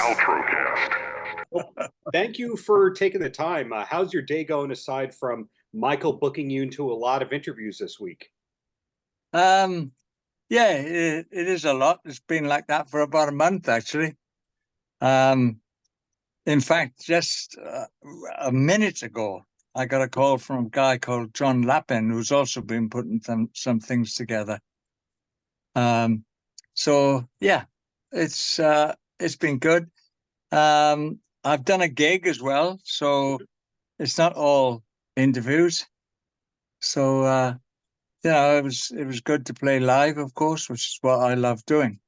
Paltrocast. Well, thank you for taking the time. How's your day going aside from Michael booking you into a lot of interviews this week? Yeah, it is a lot. It's been like that for about a month, actually. In fact, just a minute ago, I got a call from a guy called John Lappin, who's also been putting some things together. So yeah, it's been good. I've done a gig as well, so it's not all interviews. So it was good to play live, of course, which is what I love doing.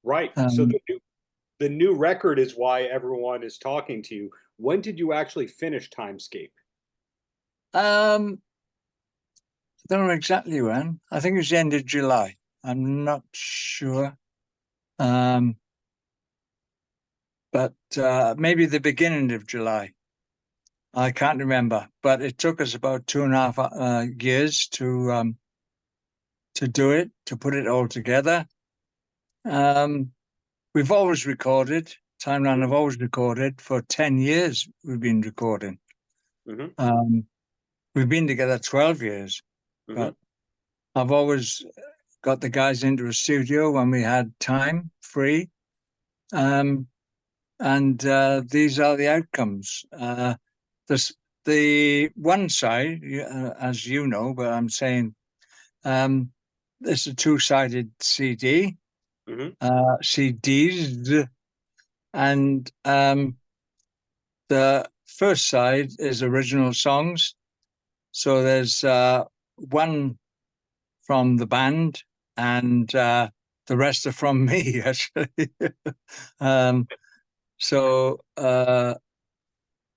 Right. So the new record is why everyone is talking to you. When did you actually finish Timescape? I don't know exactly when. I think it was the end of July. I'm not sure. But maybe the beginning of July. I can't remember. But it took us about 2.5 years to do it, to put it all together. We've always recorded. Timeline have always recorded. For 10 years, we've been recording. Mm-hmm. We've been together 12 years. Mm-hmm. But I've always got the guys into a studio when we had time free. And these are the outcomes. The one side, as you know, but I'm saying it's a two-sided CD, CDs, and the first side is original songs. So there's one from the band, and the rest are from me, actually. So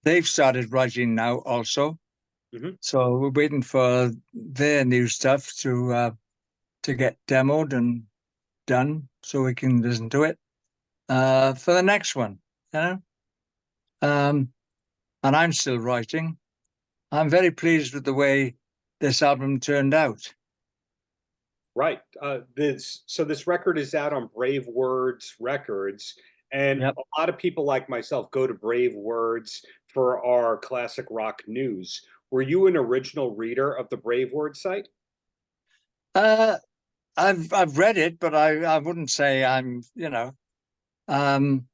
they've started writing now also. Mm-hmm. So we're waiting for their new stuff to get demoed and done so we can listen to it for the next one, you know. And I'm still writing. I'm very pleased with the way this album turned out. Right. This record is out on Brave Words Records, and Yep. a lot of people like myself go to Brave Words for our classic rock news. Were you an original reader of the Brave Words site? I've read it, but I wouldn't say I'm, I'm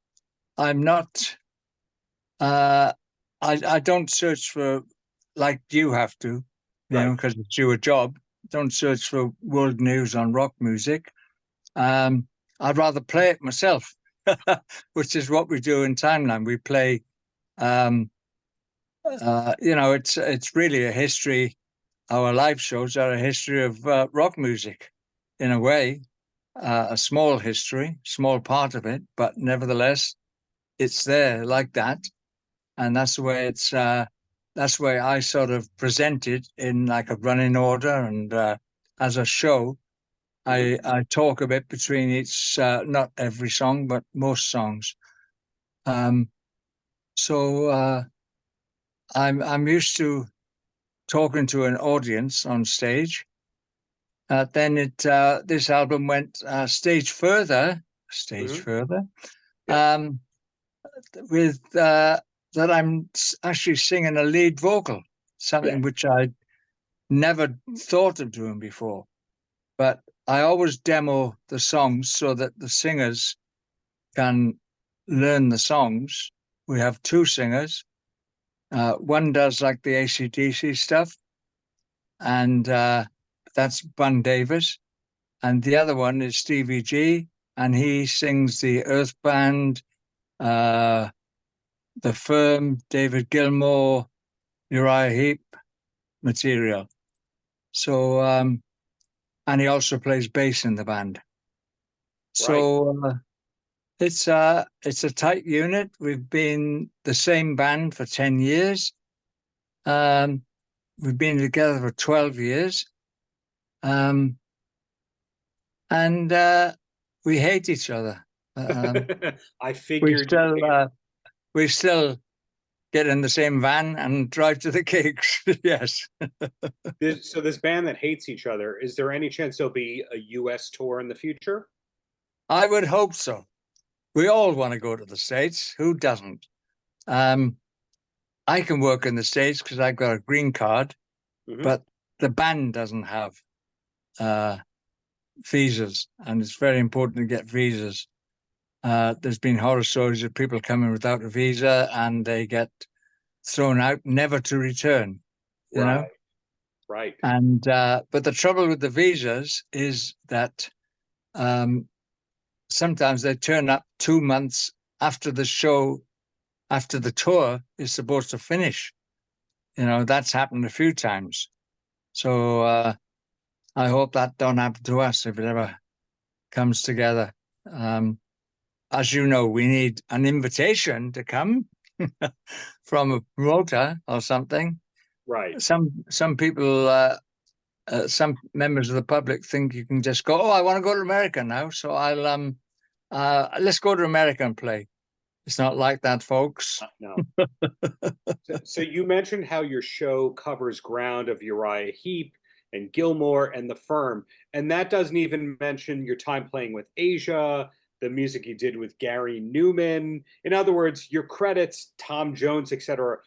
not. I don't search for, like you have to, Right. because it's your job. Don't search for world news on rock music. I'd rather play it myself, which is what we do in Timeline. We play, it's really a history. Our live shows are a history of rock music, in a way, a small history, small part of it, but nevertheless, it's there like that, and that's the way it's. That's the way I sort of present it in like a running order, and as a show, I talk a bit between each, not every song, but most songs. So I'm used to talking to an audience on stage. Then this album went stage further, Yeah. with that I'm actually singing a lead vocal, something which I never thought of doing before. But I always demo the songs so that the singers can learn the songs. We have two singers. One does like the AC/DC stuff, and that's Bun Davis. And the other one is Stevie G, and he sings the Earth Band, The Firm, David Gilmour, Uriah Heep material. So, and he also plays bass in the band. So it's a tight unit. We've been the same band for 10 years. We've been together for 12 years. And we hate each other. I figured We still get in the same van and drive to the gigs. Yes. So this band that hates each other, is there any chance there'll be a US tour in the future? I would hope so. we all want to go to the States. Who doesn't? I can work in the States because I've got a green card, but the band doesn't have visas, and it's very important to get visas. There's been horror stories of people coming without a visa and they get thrown out, never to return, you know? Right. And but the trouble with the visas is that sometimes they turn up 2 months after the show, after the tour is supposed to finish. You know, that's happened a few times. So I hope that don't happen to us if it ever comes together. As you know, we need an invitation to come from a promoter or something. Right. Some people, some members of the public think you can just go, oh, I want to go to America now, so I'll let's go to America and play. It's not like that, folks. No. So you mentioned how your show covers ground of Uriah Heep and Gilmore and The Firm, and that doesn't even mention your time playing with Asia, the music you did with Gary Numan. In other words, your credits, Tom Jones, etc.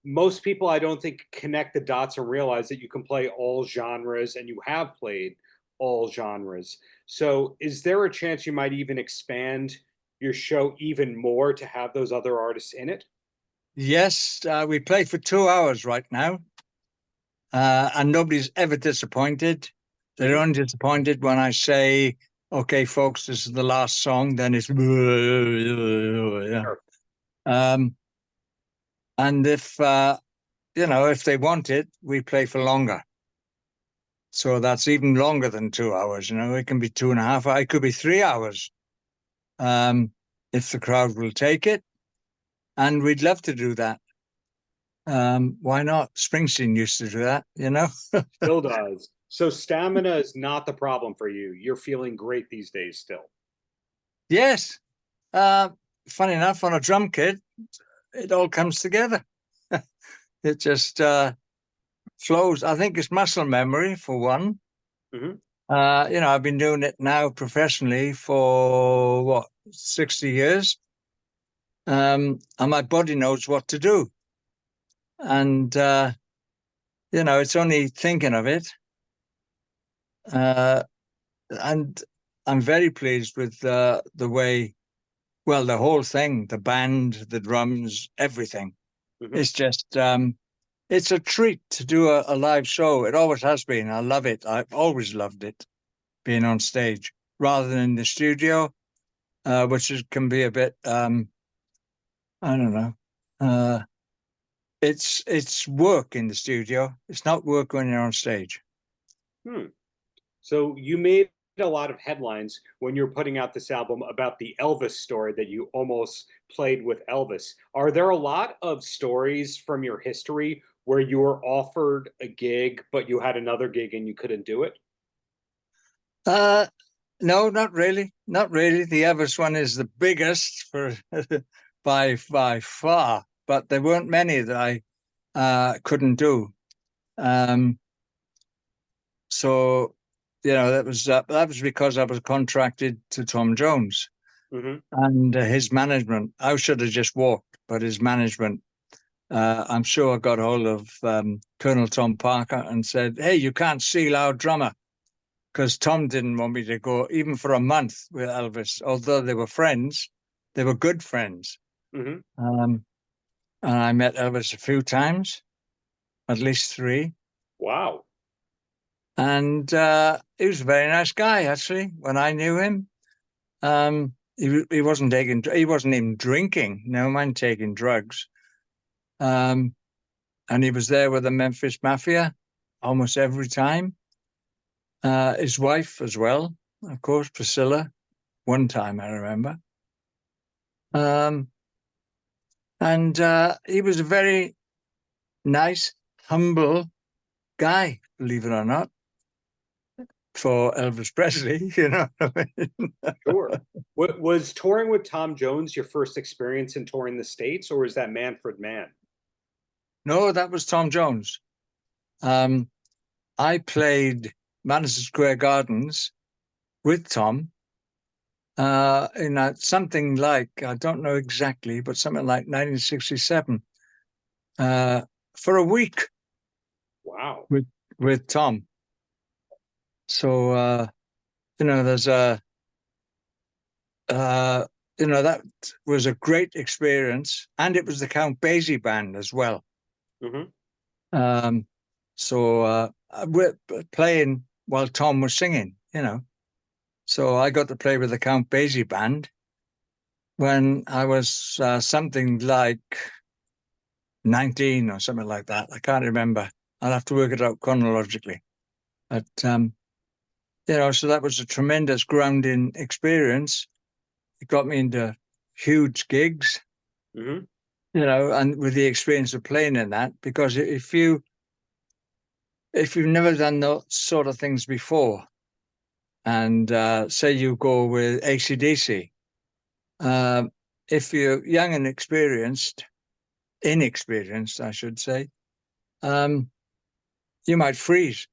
Most people, I don't think, connect the dots and realize that you can play all genres, and you have played all genres. So is there a chance you might even expand your show even more to have those other artists in it? Yes, we play for 2 hours right now, and nobody's ever disappointed. They're only disappointed when I say, okay, folks, this is the last song, then it's Sure. And if if they want it, we play for longer. So that's even longer than 2 hours. You know, it can be 2.5 hours. It could be 3 hours, if the crowd will take it. And we'd love to do that. Why not? Springsteen used to do that, you know? Still does. So stamina is not the problem for you. You're feeling great these days still. Yes. Funny enough, on a drum kit, it all comes together. It just flows. I think it's muscle memory for one. I've been doing it now professionally for what, 60 years. And my body knows what to do. And it's only thinking of it. And I'm very pleased with the way, well, the whole thing, the band, the drums, everything. It's just it's a treat to do a live show. It always has been. I love it. I've always loved it, being on stage rather than in the studio, can be a bit, I don't know. It's work in the studio. It's not work when you're on stage. So you made a lot of headlines when you were putting out this album about the Elvis story that you almost played with Elvis. Are there a lot of stories from your history where you were offered a gig, but you had another gig and you couldn't do it? No, not really. Not really. The Elvis one is the biggest for by far, but there weren't many that I couldn't do. So that was because I was contracted to Tom Jones and his management. I should have just walked, but his management, I'm sure, got hold of Colonel Tom Parker and said, "Hey, you can't steal our drummer," because Tom didn't want me to go even for a month with Elvis. Although they were friends, they were good friends. And I met Elvis a few times, at least 3. Wow. And he was a very nice guy, actually. When I knew him, he wasn't even drinking. Never mind taking drugs. And he was there with the Memphis Mafia almost every time. His wife as well, of course, Priscilla. One time I remember. And he was a very nice, humble guy, believe it or not, for Elvis Presley, you know what I mean? Sure. Was touring with Tom Jones your first experience in touring the States, or is that Manfred Mann? No, that was Tom Jones. I played Madison Square Gardens with Tom, something like, I don't know exactly, but something like 1967, for a week Wow. with Tom. So, there's that was a great experience, and it was the Count Basie band as well. Hmm. So we're playing while Tom was singing, So I got to play with the Count Basie band when I was something like 19 or something like that. I can't remember. I'll have to work it out chronologically. But, so that was a tremendous grounding experience. It got me into huge gigs, Hmm. and with the experience of playing in that, because if you've never done those sort of things before, and say you go with AC/DC, if you're young and inexperienced, I should say, you might freeze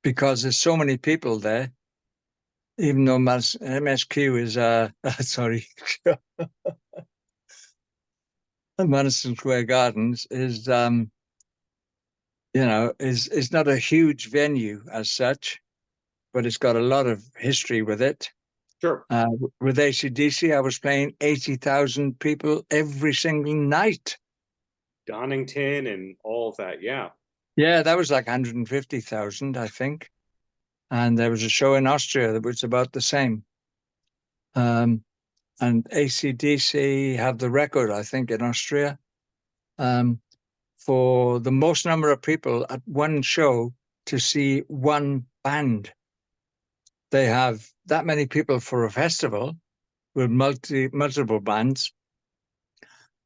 because there's so many people there. Even though MSQ is, sorry, Madison Square Gardens is, is not a huge venue as such, but it's got a lot of history with it. Sure. With AC/DC, I was playing 80,000 people every single night. Donington and all of that. Yeah. Yeah, that was like 150,000, I think. And there was a show in Austria that was about the same. And AC/DC have the record, I think, in Austria, for the most number of people at one show to see one band. They have that many people for a festival with multiple bands,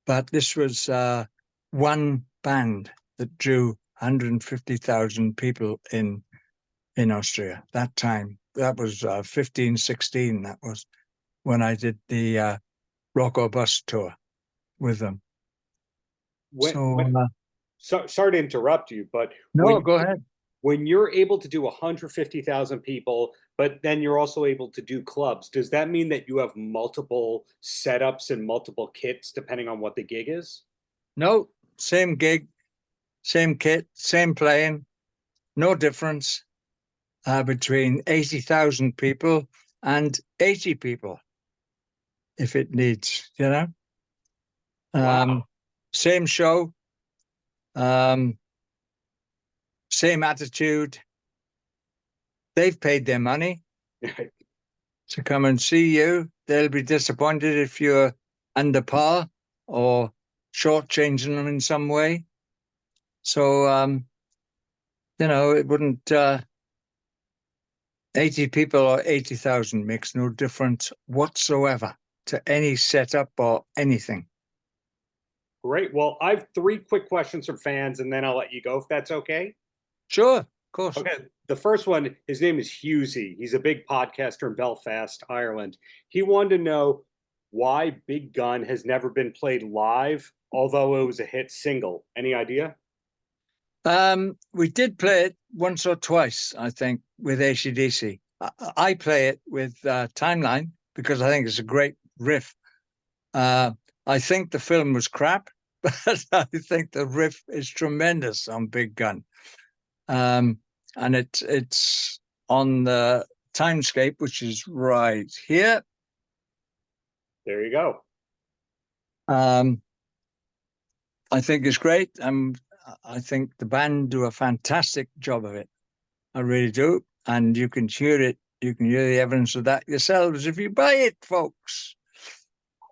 but this was one band that drew 150,000 people in Austria that time. That was 15, 16. That was when I did the Rocco Bus tour with them. Sorry to interrupt you, but No, go ahead. When you're able to do 150,000 people, but then you're also able to do clubs, does that mean that you have multiple setups and multiple kits depending on what the gig is? No, same gig, same kit, same playing, no difference between 80,000 people and 80 people if it needs, Wow. Same show, same attitude. They've paid their money to come and see you. They'll be disappointed if you're under par or shortchanging them in some way. So, it wouldn't, 80 people or 80,000 makes no difference whatsoever to any setup or anything. Great. Well, I have three quick questions from fans, and then I'll let you go if that's okay. Sure, of course. Okay. The first one, his name is Husey. He's a big podcaster in Belfast, Ireland. He wanted to know why Big Gun has never been played live, although it was a hit single. Any idea? We did play it once or twice, I think, with AC/DC. I play it with Timeline because I think it's a great riff. I think the film was crap, but I think the riff is tremendous on Big Gun. And it's on the Timescape, which is right here. There you go. I think it's great. I think the band do a fantastic job of it. I really do. And you can hear it. You can hear the evidence of that yourselves if you buy it, folks.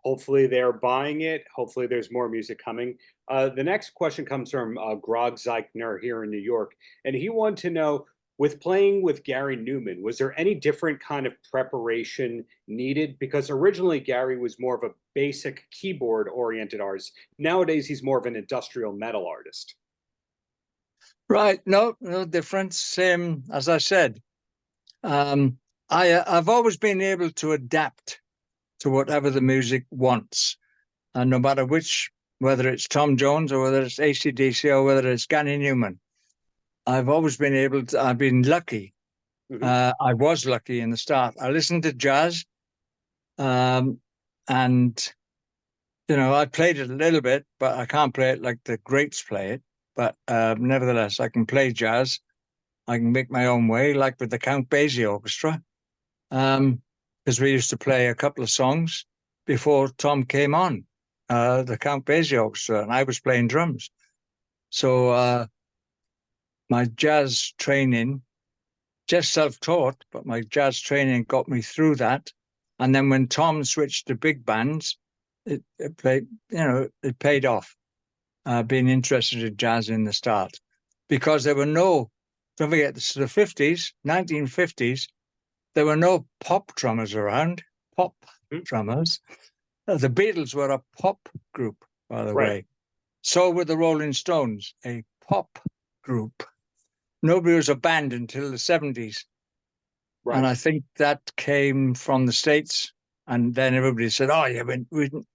Hopefully they're buying it. Hopefully there's more music coming. The next question comes from Grog Zeichner here in New York. And he wanted to know, with playing with Gary Numan, was there any different kind of preparation needed? Because originally Gary was more of a basic keyboard-oriented artist. Nowadays, he's more of an industrial metal artist. Right. No difference. Same as I said. I've always been able to adapt to whatever the music wants. And no matter whether it's Tom Jones or whether it's AC/DC or whether it's Gary Numan, I've been lucky I was lucky in the start. I listened to jazz, and I played it a little bit, but I can't play it like the greats play it. But nevertheless, I can play jazz. I can make my own way, like with the Count Basie Orchestra, because we used to play a couple of songs before Tom came on, the Count Basie Orchestra, and I was playing drums. So my jazz training, just self-taught, but my jazz training got me through that. And then when Tom switched to big bands, it paid off, being interested in jazz in the start, because there were no, don't forget, this is the 50s, 1950s, there were no pop drummers around, drummers. The Beatles were a pop group, by the way. So were the Rolling Stones, a pop group. Nobody was a band until the 70s. Right. And I think that came from the States. And then everybody said, oh, yeah,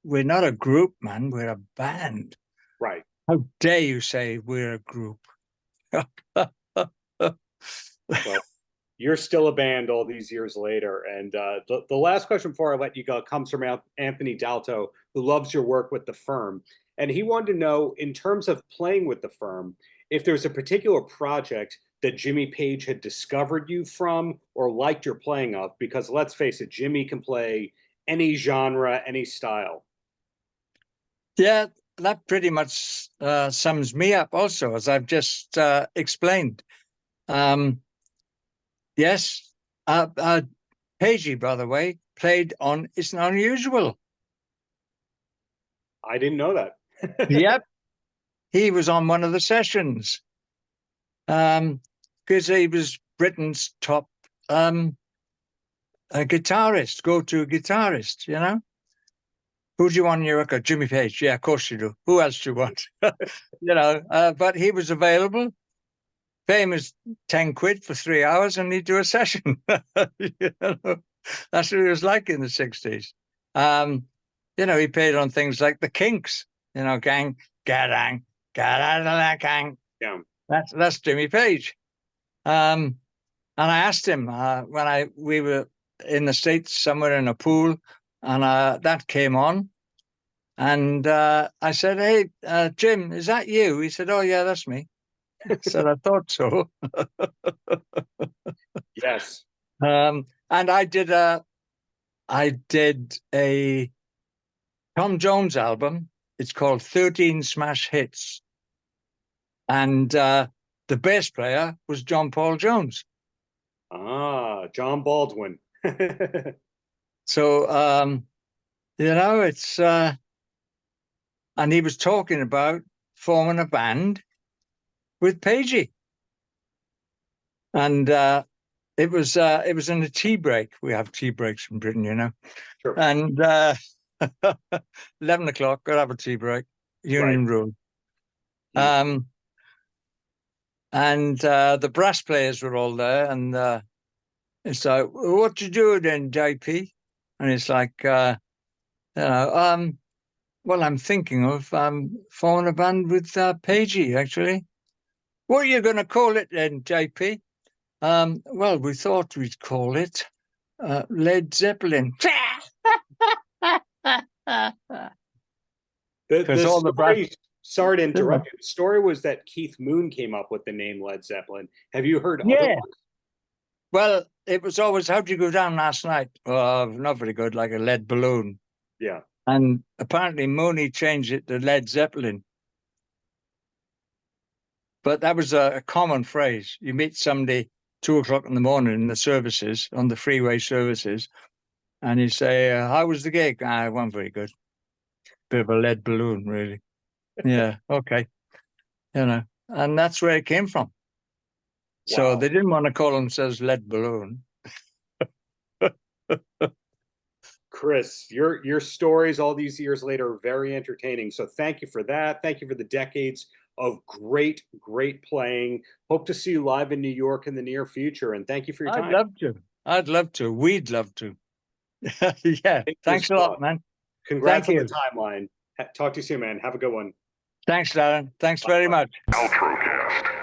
we're not a group, man. We're a band. Right. How dare you say we're a group? Well, you're still a band all these years later. And the last question before I let you go comes from Anthony Dalto, who loves your work with the Firm. And he wanted to know, in terms of playing with the Firm, if there's a particular project that Jimmy Page had discovered you from or liked your playing of, because let's face it, Jimmy can play any genre, any style. Yeah, that pretty much sums me up also, as I've just explained. Yes, Pagey, by the way, played on It's Not Unusual. I didn't know that. Yep. He was on one of the sessions. Because he was Britain's top guitarist, go-to guitarist, Who do you want in your record? Jimmy Page. Yeah, of course you do. Who else do you want? But he was available. Famous 10 quid for 3 hours and he'd do a session. That's what it was like in the 60s. He played on things like the Kinks, gang, gadang, gang. Yeah. That's Jimmy Page. And I asked him when we were in the States somewhere in a pool, and that came on. And I said, hey, Jim, is that you? He said, oh, yeah, that's me. I said, I thought so. Yes. And I did a Tom Jones album. It's called 13 Smash Hits. And the bass player was John Paul Jones. Ah, John Baldwin. So, it's... and he was talking about forming a band with Pagey. And it was in a tea break. We have tea breaks in Britain, Sure. And 11 o'clock, got to have a tea break, union rule. And the brass players were all there, and it's like, what you doing then, JP? And it's like, well, I'm thinking of forming a band with Pagey, actually. What are you going to call it then, JP? Well, we thought we'd call it Led Zeppelin. Sorry to interrupt you. The story was that Keith Moon came up with the name Led Zeppelin. Have you heard other ones? Well, it was always, how'd you go down last night? Not very good, like a lead balloon. Yeah. And apparently Mooney changed it to Led Zeppelin. But that was a common phrase. You meet somebody 2 o'clock in the morning in the services, on the freeway services, and you say, how was the gig? It wasn't very good. Bit of a lead balloon, really. Yeah, okay. And that's where it came from. Wow. So they didn't want to call themselves Lead Balloon. Chris, your stories all these years later are very entertaining. So thank you for that. Thank you for the decades of great playing. Hope to see you live in New York in the near future. And thank you for your time. I'd love to. We'd love to. Yeah. Thanks a lot, man. Congrats on the timeline. Talk to you soon, man. Have a good one. Thanks, Darren. Thanks very much. Paltrocast.